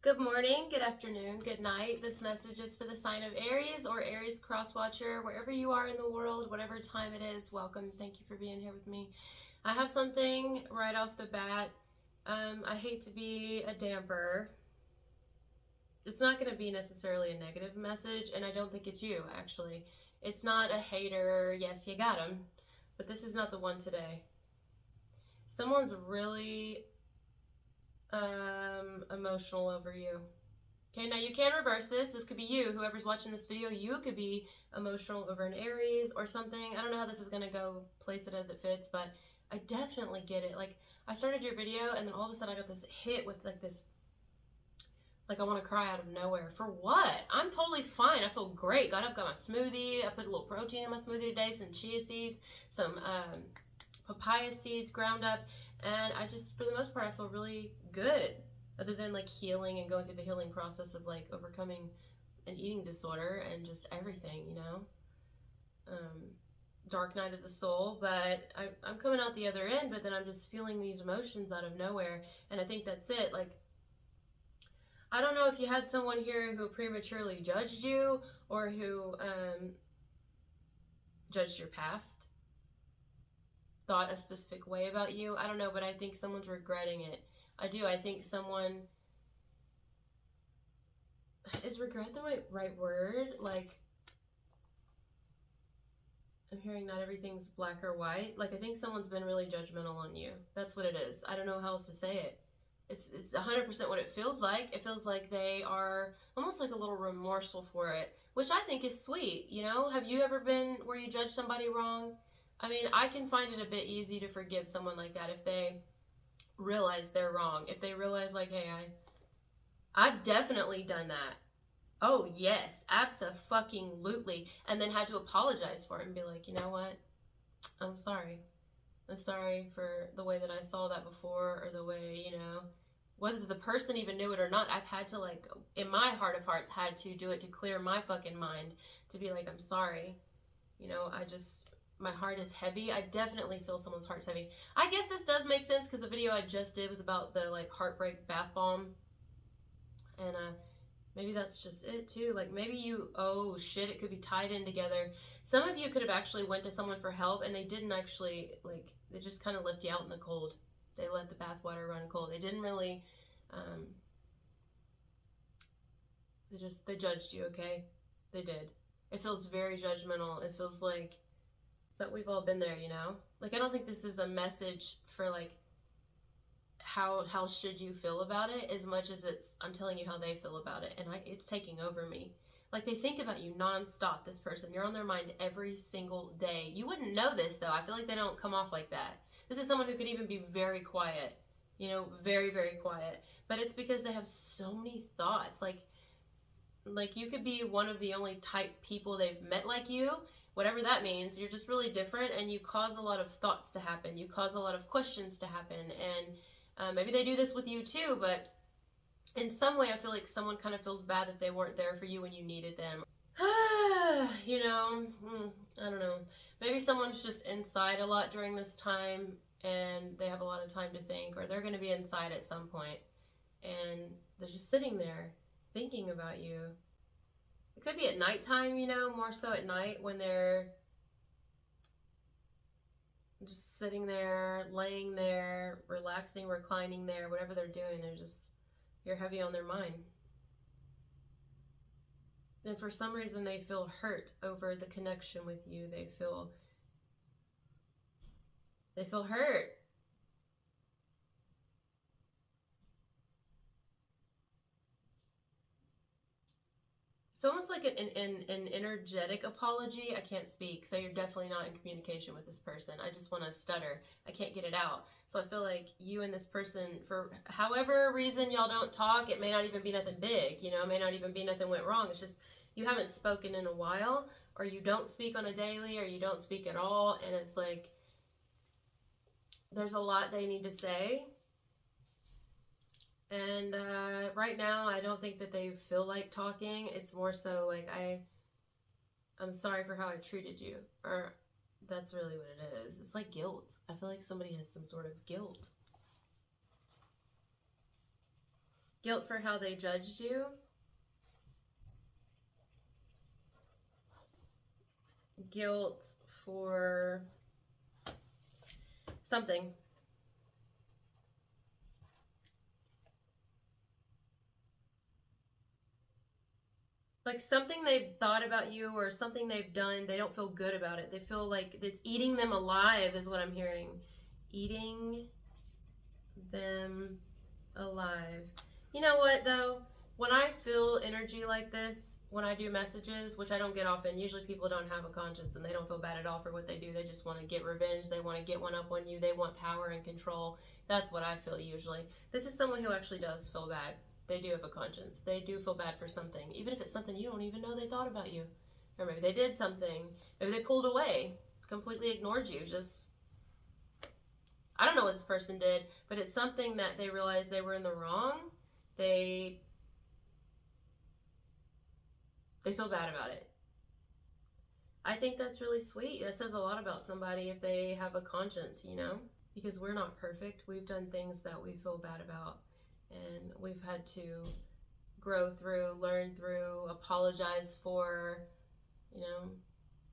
Good morning, good afternoon, good night. This message is for the sign of Aries or Aries cross watcher, wherever you are in the world, whatever time it is. Welcome. Thank you for being here with me. I have something right off the bat. I hate to be a damper. It's not going to be necessarily a negative message, and I don't think it's you, actually. It's not a hater, yes, you got him, but this is not the one today. Someone's really emotional over you. Okay, now you can reverse this. This could be you, whoever's watching this video. You could be emotional over an Aries or something. I don't know how this is going to go, place it as it fits, but I definitely get it. Like, I started your video, and then all of a sudden I got this hit with, like, this, like, I want to cry out of nowhere. For what? I'm totally fine. I feel great. Got up, got my smoothie. I put a little protein in my smoothie today, some chia seeds, some papaya seeds ground up, and I just, for the most part, I feel really good, other than like healing and going through the healing process of like overcoming an eating disorder and just everything, um, dark night of the soul. But I'm coming out the other end, but then I'm just feeling these emotions out of nowhere, and I think that's it. Like, I don't know if you had someone here who prematurely judged you, or who judged your past, thought a specific way about you. I don't know, but I think someone's regretting it. I do. I think someone, is regret the right word? Like, I'm hearing not everything's black or white. Like, I think someone's been really judgmental on you. That's what it is. I don't know how else to say it. It's 100% what it feels like. It feels like they are almost like a little remorseful for it, which I think is sweet. Have you ever been where you judge somebody wrong? I mean, I can find it a bit easy to forgive someone like that if they realize they're wrong. If they realize, like, hey, I've definitely done that. Oh yes, abso-fucking-lutely. And then had to apologize for it and be like, you know what? I'm sorry. I'm sorry for the way that I saw that before, or the way, whether the person even knew it or not. I've had to, like, in my heart of hearts, had to do it to clear my fucking mind, to be like, I'm sorry. I just, my heart is heavy. I definitely feel someone's heart's heavy. I guess this does make sense because the video I just did was about the, like, heartbreak bath bomb. And, maybe that's just it too. Like, maybe you, oh shit, it could be tied in together. Some of you could have actually went to someone for help, and they didn't actually, like, they just kind of left you out in the cold. They let the bathwater run cold. They didn't really, um, they judged you, okay? They did. It feels very judgmental. It feels like that we've all been there. Like, I don't think this is a message for, like, how should you feel about it, as much as it's, I'm telling you how they feel about it, and it's taking over me. Like, they think about you nonstop. This person, you're on their mind every single day. You wouldn't know this, though. I feel like they don't come off like that. This is someone who could even be very quiet, very, very quiet, but it's because they have so many thoughts. Like, you could be one of the only type people they've met like you, whatever that means. You're just really different, and you cause a lot of thoughts to happen. You cause a lot of questions to happen, and maybe they do this with you too, but in some way I feel like someone kind of feels bad that they weren't there for you when you needed them. I don't know. Maybe someone's just inside a lot during this time, and they have a lot of time to think, or they're going to be inside at some point, and they're just sitting there thinking about you. It could be at nighttime, more so at night, when they're just sitting there, laying there, relaxing, reclining there, whatever they're doing. You're heavy on their mind. And for some reason, they feel hurt over the connection with you. They feel hurt. It's almost like an energetic apology. I can't speak, so you're definitely not in communication with this person. I just want to stutter. I can't get it out. So I feel like you and this person, for however reason y'all don't talk, it may not even be nothing big, it may not even be nothing went wrong. It's just you haven't spoken in a while, or you don't speak on a daily, or you don't speak at all, and it's like there's a lot they need to say. And right now, I don't think that they feel like talking. It's more so like, I'm sorry for how I treated you. Or that's really what it is. It's like guilt. I feel like somebody has some sort of guilt. Guilt for how they judged you. Guilt for something. Like something they've thought about you or something they've done, they don't feel good about it. They feel like it's eating them alive, is what I'm hearing. Eating them alive. You know what, though? When I feel energy like this, when I do messages, which I don't get often, usually people don't have a conscience and they don't feel bad at all for what they do. They just want to get revenge. They want to get one up on you. They want power and control. That's what I feel usually. This is someone who actually does feel bad. They do have a conscience. They do feel bad for something, even if it's something you don't even know they thought about you. Or maybe they did something. Maybe they pulled away, completely ignored you. Just, I don't know what this person did, but it's something that they realized they were in the wrong. They feel bad about it. I think that's really sweet. That says a lot about somebody if they have a conscience, you know? Because we're not perfect. We've done things that we feel bad about. And we've had to grow through, learn through, apologize for, you know.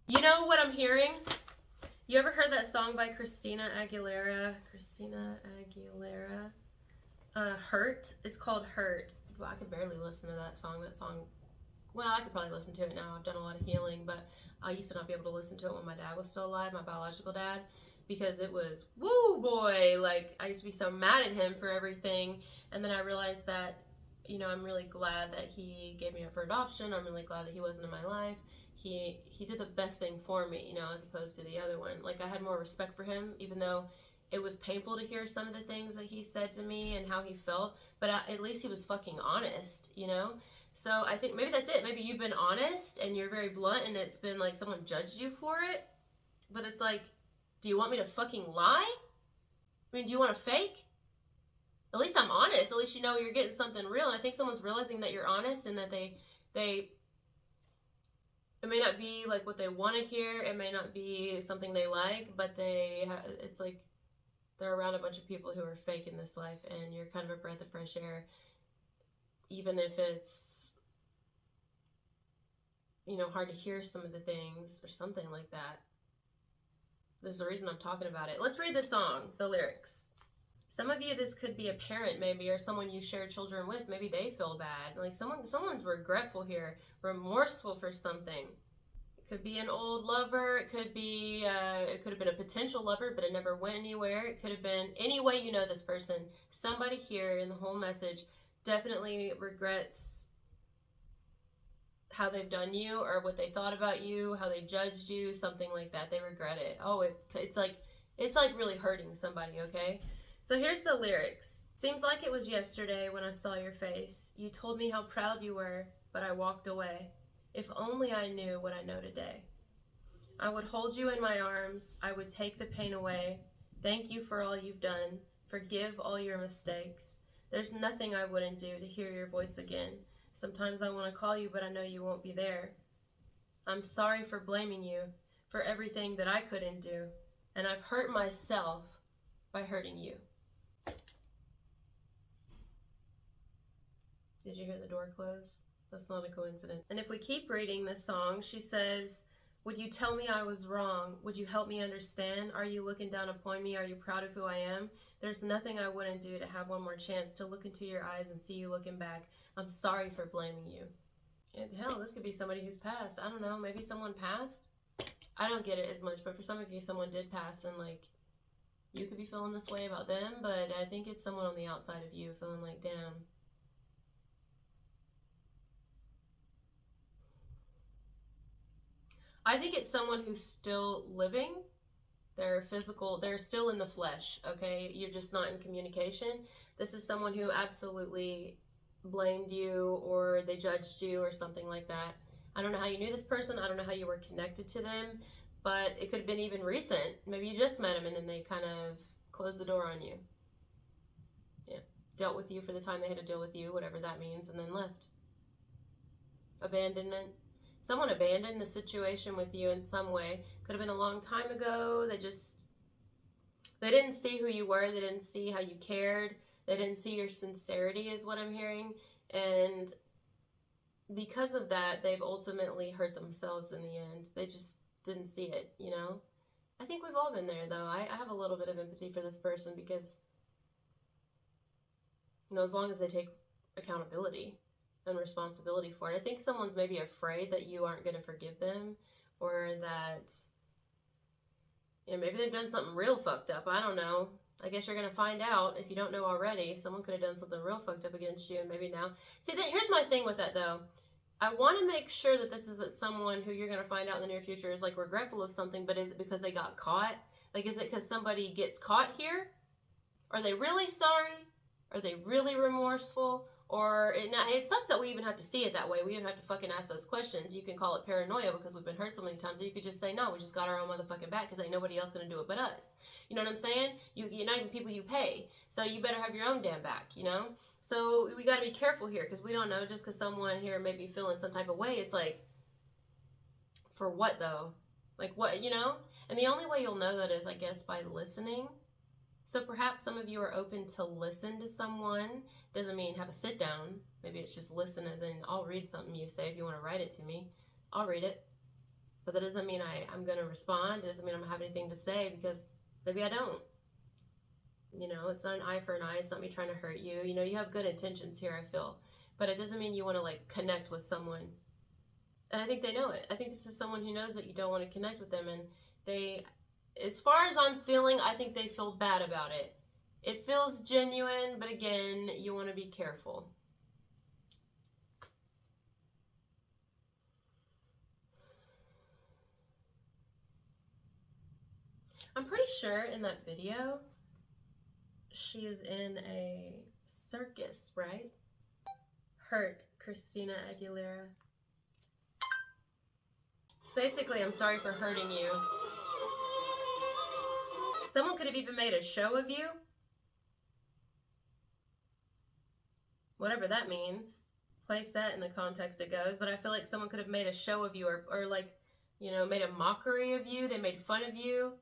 You know what I'm hearing? You ever heard that song by Christina Aguilera? Hurt. It's called Hurt. Well, I could barely listen to that song. Well, I could probably listen to it now. I've done a lot of healing, but I used to not be able to listen to it when my dad was still alive, my biological dad, because it was, woo boy, like I used to be so mad at him for everything. And then I realized that, you know, I'm really glad that he gave me up for adoption. I'm really glad that he wasn't in my life. He did the best thing for me, you know, as opposed to the other one. Like I had more respect for him, even though it was painful to hear some of the things that he said to me and how he felt, but at least he was fucking honest, you know? So I think maybe that's it. Maybe you've been honest and you're very blunt and it's been like someone judged you for it. But it's like, do you want me to fucking lie? I mean, do you want to fake? At least I'm honest. At least you know you're getting something real. And I think someone's realizing that you're honest and that they it may not be like what they want to hear. It may not be something they like, but it's like they're around a bunch of people who are fake in this life and you're kind of a breath of fresh air. Even if it's, you know, hard to hear some of the things or something like that. There's a reason I'm talking about it. Let's read the song, the lyrics. Some of you, this could be a parent maybe, or someone you share children with. Maybe they feel bad. Like someone's regretful here, remorseful for something. It could be an old lover. It could have been a potential lover, but it never went anywhere. It could have been any way you know this person. Somebody here in the whole message definitely regrets how they've done you or what they thought about you, how they judged you, something like that. They regret it. Oh, it's like really hurting somebody, okay? So here's the lyrics. Seems like it was yesterday when I saw your face. You told me how proud you were, but I walked away. If only I knew what I know today. I would hold you in my arms. I would take the pain away. Thank you for all you've done. Forgive all your mistakes. There's nothing I wouldn't do to hear your voice again. Sometimes I want to call you, but I know you won't be there. I'm sorry for blaming you for everything that I couldn't do, and I've hurt myself by hurting you. Did you hear the door close? That's not a coincidence. And if we keep reading this song, she says, would you tell me I was wrong? Would you help me understand? Are you looking down upon me? Are you proud of who I am? There's nothing I wouldn't do to have one more chance to look into your eyes and see you looking back. I'm sorry for blaming you. And hell, this could be somebody who's passed. I don't know, maybe someone passed? I don't get it as much, but for some of you, someone did pass and like, you could be feeling this way about them, but I think it's someone on the outside of you feeling like, damn. I think it's someone who's still living. They're physical, they're still in the flesh, okay? You're just not in communication. This is someone who absolutely blamed you or they judged you or something like that. I don't know how you knew this person. I don't know how you were connected to them, but it could have been even recent. Maybe you just met them and then they kind of closed the door on you. Yeah. Dealt with you for the time they had to deal with you, whatever that means, and then left. Abandonment. Someone abandoned the situation with you in some way. Could have been a long time ago. They didn't see who you were. They didn't see how you cared. They didn't see your sincerity is what I'm hearing. And because of that, they've ultimately hurt themselves in the end. They just didn't see it, you know? I think we've all been there, though. I have a little bit of empathy for this person because, you know, as long as they take accountability and responsibility for it. I think someone's maybe afraid that you aren't going to forgive them, or that, you know, maybe they've done something real fucked up. I don't know. I guess you're going to find out if you don't know already. Someone could have done something real fucked up against you, and maybe now. See, here's my thing with that, though. I want to make sure that this isn't someone who you're going to find out in the near future is like regretful of something, but is it because they got caught? Like, is it because somebody gets caught here? Are they really sorry? Are they really remorseful? Or it sucks that we even have to see it that way. We even have to fucking ask those questions. You can call it paranoia because we've been hurt so many times. Or you could just say, no, we just got our own motherfucking back because ain't nobody else going to do it but us. You know what I'm saying? You're not even people you pay. So you better have your own damn back, you know? So we got to be careful here because we don't know just because someone here may be feeling some type of way. It's like, for what though? Like what, you know? And the only way you'll know that is, I guess, by listening. So perhaps some of you are open to listen to someone. Doesn't mean have a sit down. Maybe it's just listen as in, I'll read something you say if you want to write it to me. I'll read it. But that doesn't mean I'm going to respond. It doesn't mean I'm going to have anything to say because maybe I don't. You know, it's not an eye for an eye. It's not me trying to hurt you. You know, you have good intentions here, I feel. But it doesn't mean you want to, like, connect with someone. And I think they know it. I think this is someone who knows that you don't want to connect with them. And they, as far as I'm feeling, I think they feel bad about it. It feels genuine, but again, you want to be careful. I'm pretty sure in that video, she is in a circus, right? Hurt Christina Aguilera. So basically, I'm sorry for hurting you. Someone could have even made a show of you. Whatever that means. Place that in the context it goes. But I feel like someone could have made a show of you or like, you know, made a mockery of you. They made fun of you,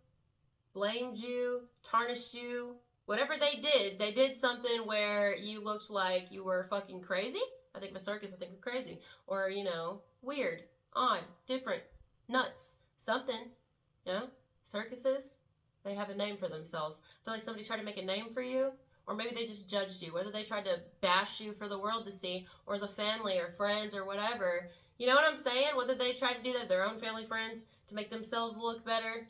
blamed you, tarnished you. Whatever they did something where you looked like you were fucking crazy. I think Mazurkas, I think of crazy. Or, you know, weird, odd, different, nuts, something. You know, circuses, they have a name for themselves. I feel like somebody tried to make a name for you, or maybe they just judged you, whether they tried to bash you for the world to see, or the family or friends or whatever. You know what I'm saying? Whether they tried to do that, their own family, friends, to make themselves look better,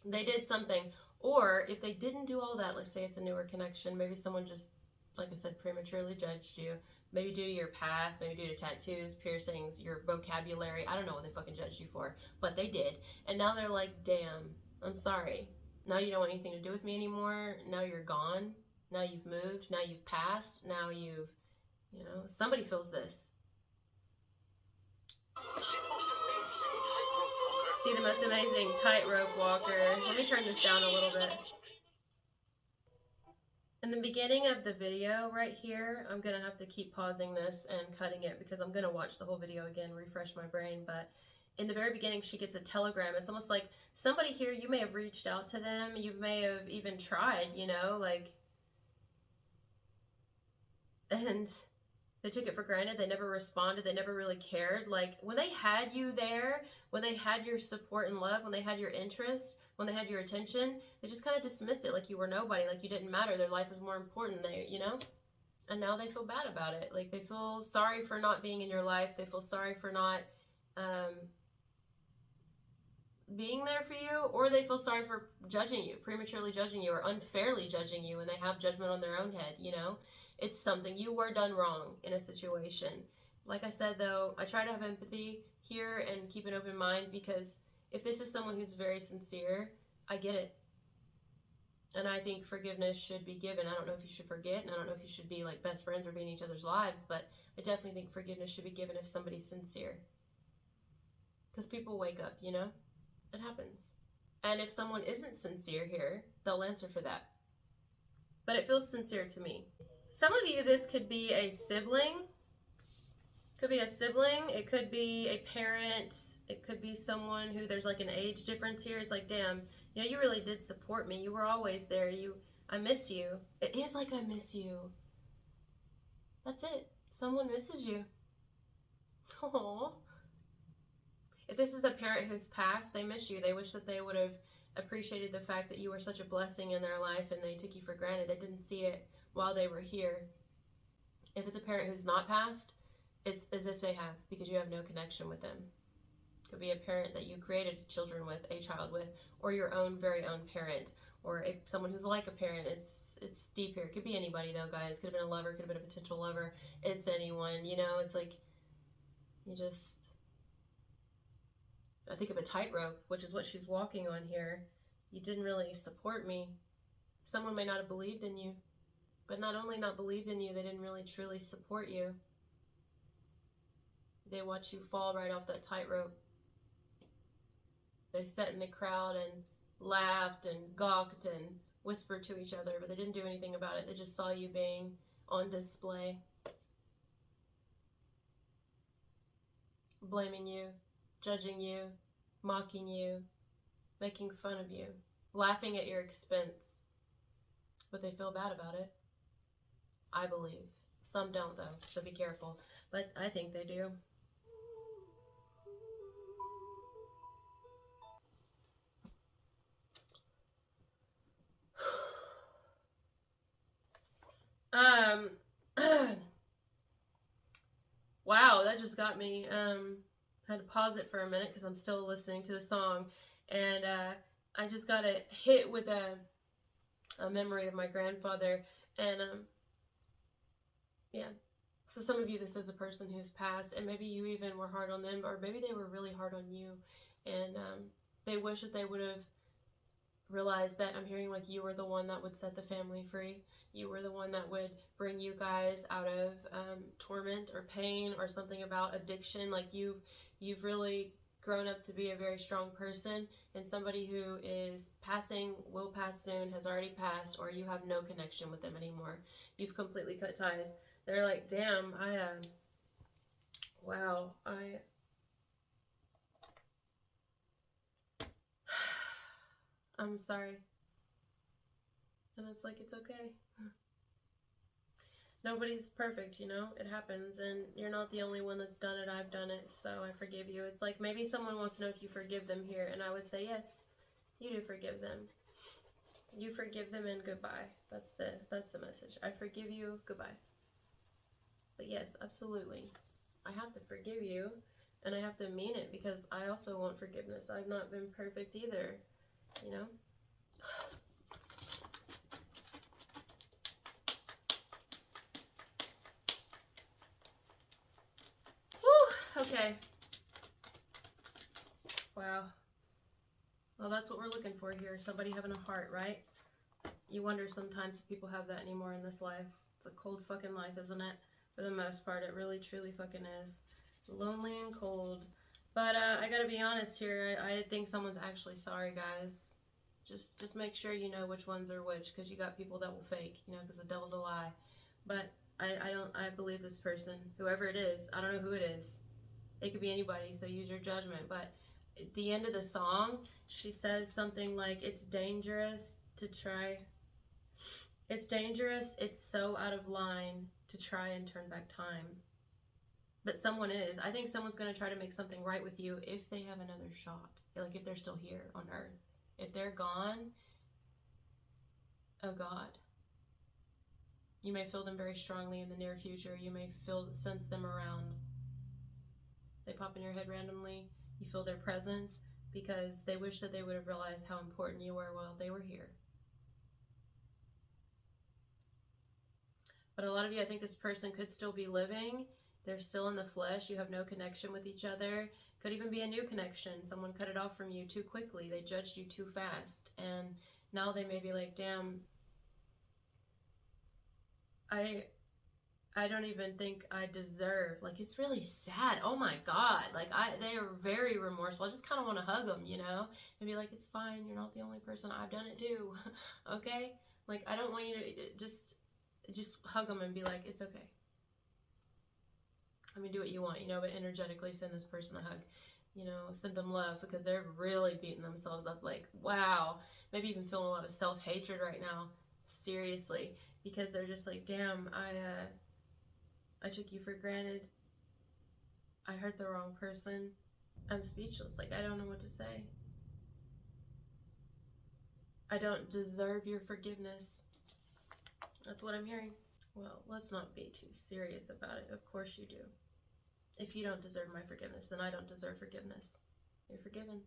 they did something. Or if they didn't do all that, let's say it's a newer connection, maybe someone just, like I said, prematurely judged you. Maybe due to your past, maybe due to tattoos, piercings, your vocabulary. I don't know what they fucking judged you for, but they did. And now they're like, damn, I'm sorry. Now you don't want anything to do with me anymore. Now you're gone. Now you've moved. Now you've passed. Now you've, you know, somebody feels this. See the most amazing tightrope walker. Let me turn this down a little bit. In the beginning of the video right here, I'm going to have to keep pausing this and cutting it because I'm going to watch the whole video again, refresh my brain. But in the very beginning, she gets a telegram. It's almost like somebody here, you may have reached out to them. You may have even tried, you know, like, and they took it for granted. They never responded. They never really cared. Like, when they had you there, when they had your support and love, when they had your interest, when they had your attention, they just kind of dismissed it like you were nobody, like you didn't matter. Their life was more important, you know? And now they feel bad about it. Like, they feel sorry for not being in your life. They feel sorry for not being there for you, or they feel sorry for judging you, prematurely judging you, or unfairly judging you, and they have judgment on their own head, you know? It's something. You were done wrong in a situation. Like I said, though, I try to have empathy here and keep an open mind, because if this is someone who's very sincere, I get it. And I think forgiveness should be given. I don't know if you should forget, and I don't know if you should be like best friends or be in each other's lives, but I definitely think forgiveness should be given if somebody's sincere. Because people wake up, you know? It happens. And if someone isn't sincere here, they'll answer for that. But it feels sincere to me. Some of you, this could be a sibling. Could be a sibling. It could be a parent. It could be someone who there's like an age difference here. It's like, damn, you know, you really did support me. You were always there. I miss you. It is like I miss you. That's it. Someone misses you. Aww. If this is a parent who's passed, they miss you. They wish that they would have appreciated the fact that you were such a blessing in their life and they took you for granted. They didn't see it while they were here. If it's a parent who's not passed, it's as if they have, because you have no connection with them. It could be a parent that you created children with, a child with, or your own very own parent, or someone who's like a parent. It's deep here. It could be anybody though, guys. Could have been a lover, could have been a potential lover. It's anyone, you know. It's like you just, I think of a tightrope, which is what she's walking on here. You didn't really support me. Someone may not have believed in you, but not only not believed in you, they didn't really truly support you. They watched you fall right off that tightrope. They sat in the crowd and laughed and gawked and whispered to each other, but they didn't do anything about it. They just saw you being on display. Blaming you, judging you, mocking you, making fun of you, laughing at your expense. But they feel bad about it. I believe. Some don't though, so be careful. But I think they do. Wow, that just got me. Had to pause it for a minute because I'm still listening to the song, and I just got hit with a memory of my grandfather, and yeah. So some of you, this is a person who's passed, and maybe you even were hard on them, or maybe they were really hard on you, and they wish that they would have realized that. I'm hearing like you were the one that would set the family free. You were the one that would bring you guys out of torment or pain or something about addiction. Like you've really grown up to be a very strong person, and somebody who is passing, will pass soon, has already passed, or you have no connection with them anymore. You've completely cut ties. They're like, damn, wow, I'm sorry. And it's like, it's okay. Nobody's perfect, you know? It happens, and you're not the only one that's done it. I've done it, so I forgive you. It's like, maybe someone wants to know if you forgive them here, and I would say, yes, you do forgive them. You forgive them and goodbye. That's the message. I forgive you, goodbye. But yes, absolutely. I have to forgive you, and I have to mean it, because I also want forgiveness. I've not been perfect either, you know? Whew, okay. Wow. Well, that's what we're looking for here. Somebody having a heart, right? You wonder sometimes if people have that anymore in this life. It's a cold fucking life, isn't it? For the most part, it really, truly fucking is. Lonely and cold. But I gotta be honest here. I think someone's actually sorry, guys. Just make sure you know which ones are which, because you got people that will fake, you know, because the devil's a lie. But I believe this person, whoever it is. I don't know who it is. It could be anybody, so use your judgment. But at the end of the song, she says something like, it's dangerous to try. It's dangerous, it's so out of line to try and turn back time. But someone is. I think someone's going to try to make something right with you if they have another shot. Like if they're still here on earth. If they're gone, oh God. You may feel them very strongly in the near future. You may sense them around. They pop in your head randomly. You feel their presence because they wish that they would have realized how important you were while they were here. But a lot of you, I think this person could still be living. They're still in the flesh. You have no connection with each other. Could even be a new connection. Someone cut it off from you too quickly. They judged you too fast. And now they may be like, damn, I don't even think I deserve. Like, it's really sad. Oh my God. Like, they are very remorseful. I just kind of want to hug them, you know, and be like, it's fine. You're not the only person. I've done it too. Okay? Like, I don't want you to just hug them and be like, it's okay. I mean, do what you want, you know, but energetically send this person a hug. You know, send them love, because they're really beating themselves up like, wow. Maybe even feeling a lot of self-hatred right now. seriously, because they're just like, damn, I took you for granted. I hurt the wrong person. I'm speechless. Like, I don't know what to say. I don't deserve your forgiveness. That's what I'm hearing. Well, let's not be too serious about it. Of course you do. If you don't deserve my forgiveness, then I don't deserve forgiveness. You're forgiven.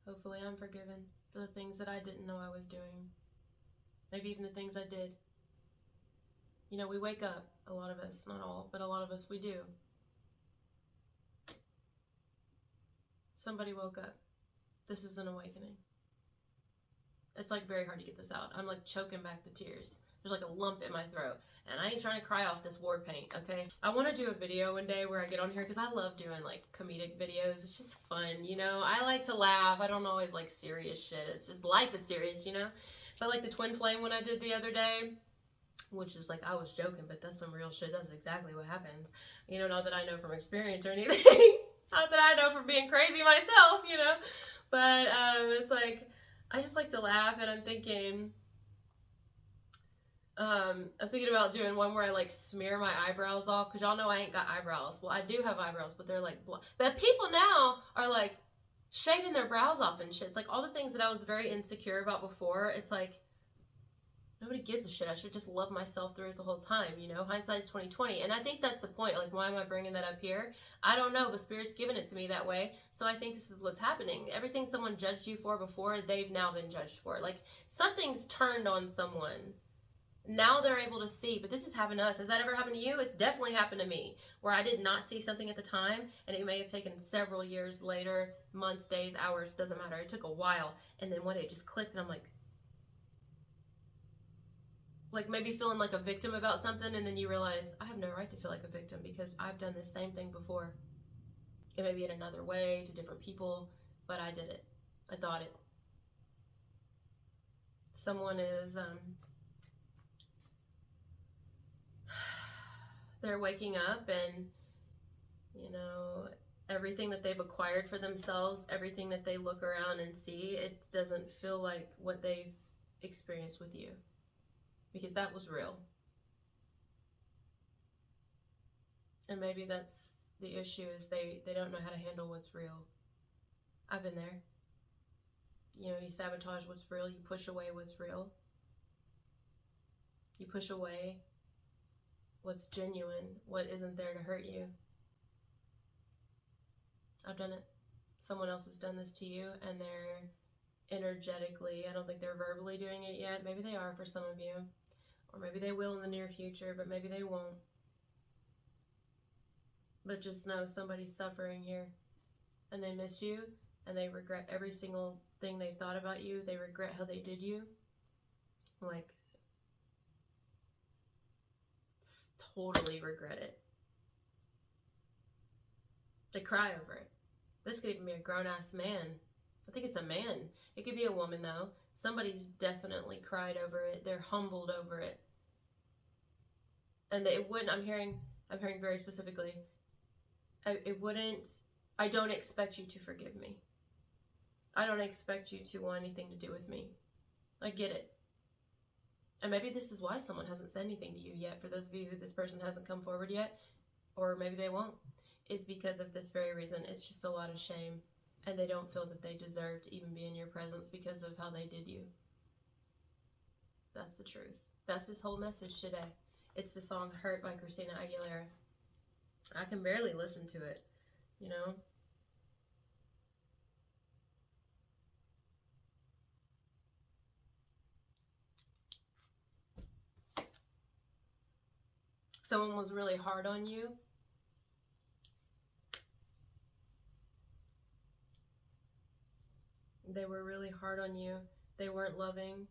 Hopefully I'm forgiven for the things that I didn't know I was doing. Maybe even the things I did. You know, we wake up, a lot of us, not all, but a lot of us, we do. Somebody woke up. This is an awakening. It's like very hard to get this out. I'm like choking back the tears. There's like a lump in my throat. And I ain't trying to cry off this war paint, okay? I want to do a video one day where I get on here because I love doing like comedic videos. It's just fun, you know? I like to laugh. I don't always like serious shit. It's just life is serious, you know? But like the twin flame one I did the other day, which is like, I was joking, but that's some real shit. That's exactly what happens. You know, not that I know from experience or anything. Not that I know from being crazy myself, you know? But it's like, I just like to laugh, and I'm thinking about doing one where I like smear my eyebrows off, because y'all know I ain't got eyebrows. Well, I do have eyebrows, but they're like but people now are like shaving their brows off and shit. It's like all the things that I was very insecure about before. It's like nobody gives a shit. I should just love myself through it the whole time, you know? Hindsight's 2020. And I think that's the point. Like, why am I bringing that up here? I don't know, but Spirit's given it to me that way. So I think this is what's happening. Everything someone judged you for before, they've now been judged for. Like, something's turned on someone. Now they're able to see, but this has happened to us. Has that ever happened to you? It's definitely happened to me, where I did not see something at the time, and it may have taken several years later, months, days, hours, doesn't matter. It took a while, and then one day it just clicked, and I'm like maybe feeling like a victim about something, and then you realize, I have no right to feel like a victim because I've done this same thing before. It may be in another way to different people, but I did it. I thought it. Someone is, they're waking up, and, you know, everything that they've acquired for themselves, everything that they look around and see, it doesn't feel like what they've experienced with you. Because that was real. And maybe that's the issue, is they don't know how to handle what's real. I've been there. You know, you sabotage what's real, you push away what's real. You push away what's genuine, what isn't there to hurt you. I've done it. Someone else has done this to you, and they're energetically, I don't think they're verbally doing it yet. Maybe they are for some of you. Or maybe they will in the near future, but maybe they won't. But just know somebody's suffering here, and they miss you, and they regret every single thing they thought about you. They regret how they did you. Like, totally regret it. They cry over it. This could even be a grown-ass man. I think it's a man. It could be a woman, though. Somebody's definitely cried over it. They're humbled over it. And it wouldn't, I'm hearing very specifically, I don't expect you to forgive me. I don't expect you to want anything to do with me. I get it. And maybe this is why someone hasn't said anything to you yet. For those of you who this person hasn't come forward yet, or maybe they won't, is because of this very reason. It's just a lot of shame, and they don't feel that they deserve to even be in your presence because of how they did you. That's the truth. That's this whole message today. It's the song Hurt by Christina Aguilera. I can barely listen to it, you know? Someone was really hard on you. They were really hard on you. They weren't loving.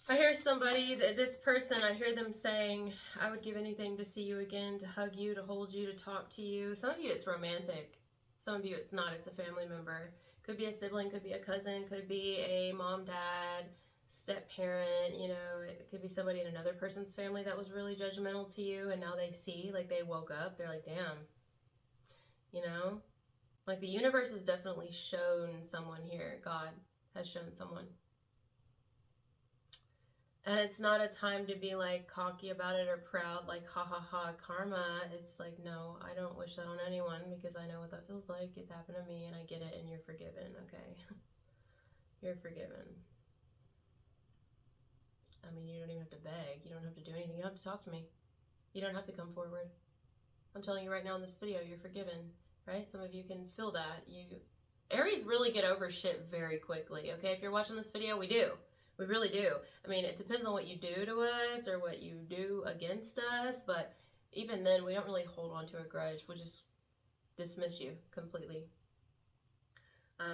I hear somebody, this person, I hear them saying, I would give anything to see you again, to hug you, to hold you, to talk to you. Some of you, it's romantic. Some of you, it's not. It's a family member. Could be a sibling, could be a cousin, could be a mom, dad, step-parent, you know. It could be somebody in another person's family that was really judgmental to you, and now they see, like, they woke up. They're like, damn, you know. Like the universe has definitely shown someone here. God has shown someone. And it's not a time to be like cocky about it or proud, like ha ha ha karma. It's like, no, I don't wish that on anyone because I know what that feels like. It's happened to me and I get it and you're forgiven, okay? You're forgiven. I mean, you don't even have to beg. You don't have to do anything. You don't have to talk to me. You don't have to come forward. I'm telling you right now in this video, you're forgiven, right? Some of you can feel that. Aries really get over shit very quickly, okay? If you're watching this video, we do. We really do. I mean, it depends on what you do to us or what you do against us, but even then, we don't really hold on to a grudge. We'll just dismiss you completely.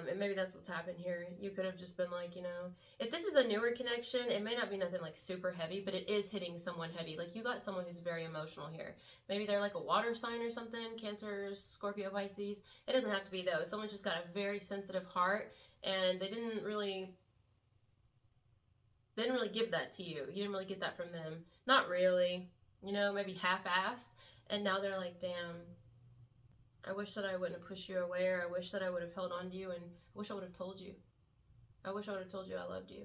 And maybe that's what's happened here. You could have just been like, you know, if this is a newer connection, it may not be nothing like super heavy, but it is hitting someone heavy. Like you got someone who's very emotional here. Maybe they're like a water sign or something, Cancer, Scorpio, Pisces. It doesn't have to be those. Someone just got a very sensitive heart and they didn't really give that to you. You didn't really get that from them. Not really. You know, maybe half-ass. And now they're like, damn, I wish that I wouldn't have pushed you away, or I wish that I would have held on to you, and I wish I would have told you. I wish I would have told you I loved you.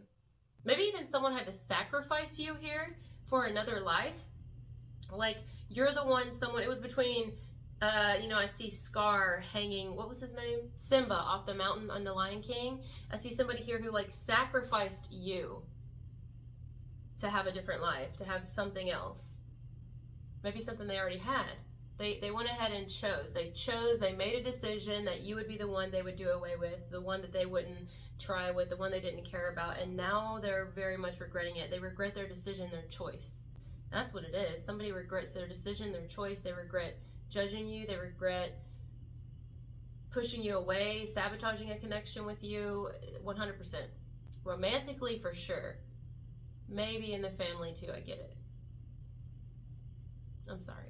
Maybe even someone had to sacrifice you here for another life. Like, you're the one, it was between, you know, I see Scar hanging, what was his name? Simba off the mountain on The Lion King. I see somebody here who, like, sacrificed you to have a different life, to have something else. Maybe something they already had. They went ahead and chose. They made a decision that you would be the one they would do away with, the one that they wouldn't try with, the one they didn't care about, and now they're very much regretting it. They regret their decision, their choice. That's what it is. Somebody regrets their decision, their choice. They regret judging you. They regret pushing you away, sabotaging a connection with you, 100%. Romantically, for sure. Maybe in the family, too. I get it. I'm sorry.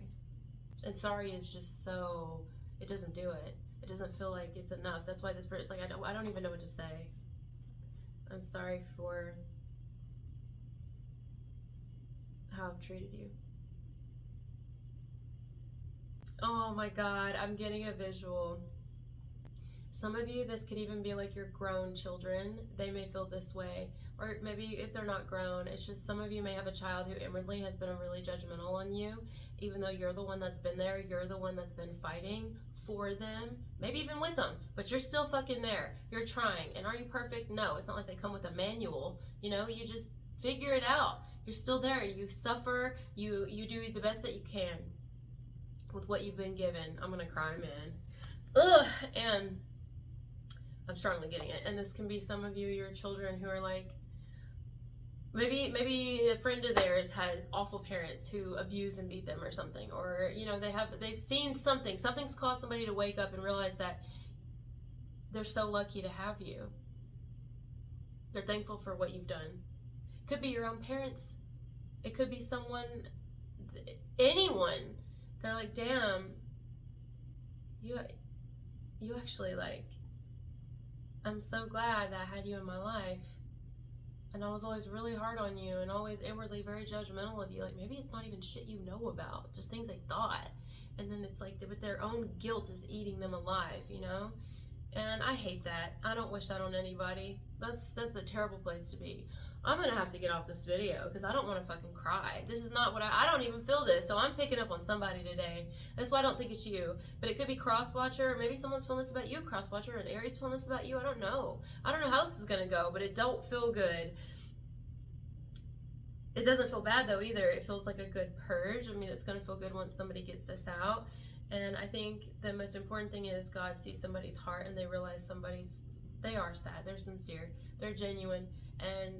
And sorry is just so, it doesn't do it. It doesn't feel like it's enough. That's why this person's like, I don't even know what to say. I'm sorry for how I've treated you. Oh my God, I'm getting a visual. Some of you, this could even be like your grown children. They may feel this way. Or maybe if they're not grown, it's just some of you may have a child who inwardly has been really judgmental on you, even though you're the one that's been there, you're the one that's been fighting for them, maybe even with them, but you're still fucking there. You're trying. And are you perfect? No, it's not like they come with a manual. You know, you just figure it out. You're still there. You suffer. You do the best that you can with what you've been given. I'm gonna cry, man. Ugh, and I'm strongly getting it. And this can be some of you, your children who are like, maybe a friend of theirs has awful parents who abuse and beat them or something, or you know they've seen something's caused somebody to wake up and realize that they're so lucky to have you. They're thankful for what you've done. It could be your own parents. It could be someone, anyone. They're like, damn, you actually, like, I'm so glad that I had you in my life. And I was always really hard on you and always inwardly very judgmental of you. Like, maybe it's not even shit you know about, just things they thought. And then it's like, but their own guilt is eating them alive, you know? And I hate that. I don't wish that on anybody. That's a terrible place to be. I'm gonna have to get off this video because I don't want to fucking cry. This is not what I don't even feel this, so I'm picking up on somebody today. That's why I don't think it's you. But it could be Crosswatcher. Maybe someone's feeling this about you, Crosswatcher, and Aries feeling this about you. I don't know. I don't know how this is gonna go, but it don't feel good. It doesn't feel bad though either. It feels like a good purge. I mean, it's gonna feel good once somebody gets this out. And I think the most important thing is God sees somebody's heart and they realize they are sad, they're sincere, they're genuine. And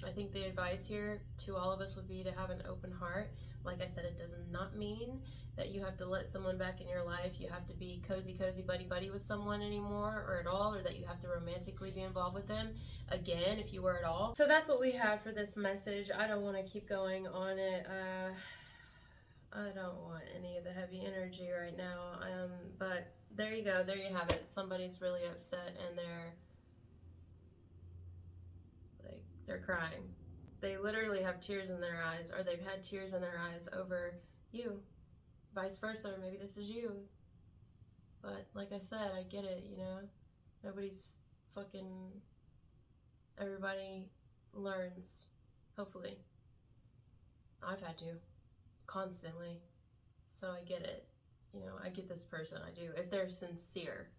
I think the advice here to all of us would be to have an open heart. Like I said, it does not mean that you have to let someone back in your life. You have to be cozy, buddy with someone anymore or at all, or that you have to romantically be involved with them again, if you were at all. So that's what we have for this message. I don't want to keep going on it. I don't want any of the heavy energy right now. But there you go. There you have it. Somebody's really upset and they're crying. They literally have tears in their eyes, or they've had tears in their eyes over you. vice versa, or maybe this is you. But like I said, I get it, you know? Nobody's fucking... Everybody learns, hopefully. I've had to, constantly. So I get it. You know, I get this person, I do. If they're sincere.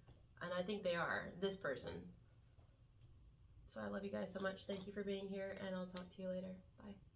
And I think they are, this person. So I love you guys so much. Thank you for being here, and I'll talk to you later. Bye.